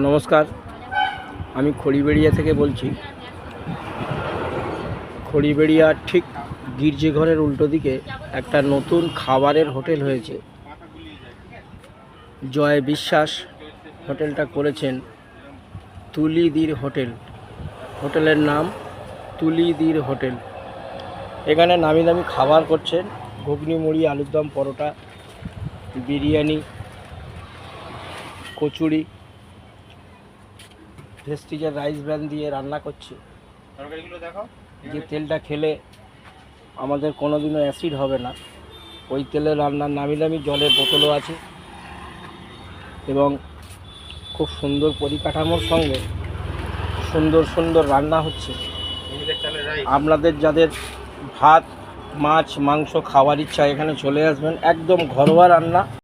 নমস্কার, আমি খড়িবেড়িয়া থেকে বলছি। খড়িবেড়িয়া ঠিক গির্জেঘরের উল্টো দিকে একটা নতুন খাবারের হোটেল হয়েছে। জয় বিশ্বাস হোটেলটা করেছেন তুলিদির হোটেল। হোটেলের নাম তুলিদির হোটেল। এখানে নামি দামি খাবার করছেন, ঘুগনি, মুড়ি, আলুর দম, পরোটা, বিরিয়ানি, কচুরি, ভেস্টিজের রাইস ব্র্যান্ড দিয়ে রান্না করছে। যে তেলটা খেলে আমাদের কোনোদিনও অ্যাসিড হবে না, ওই তেলে রান্নার নামি দামি জলের বোতলও আছে এবং খুব সুন্দর পরিকাঠামোর সঙ্গে সুন্দর সুন্দর রান্না হচ্ছে। আপনাদের যাদের ভাত, মাছ, মাংস খাওয়ার ইচ্ছা এখানে চলে আসবেন। একদম ঘরোয়া রান্না।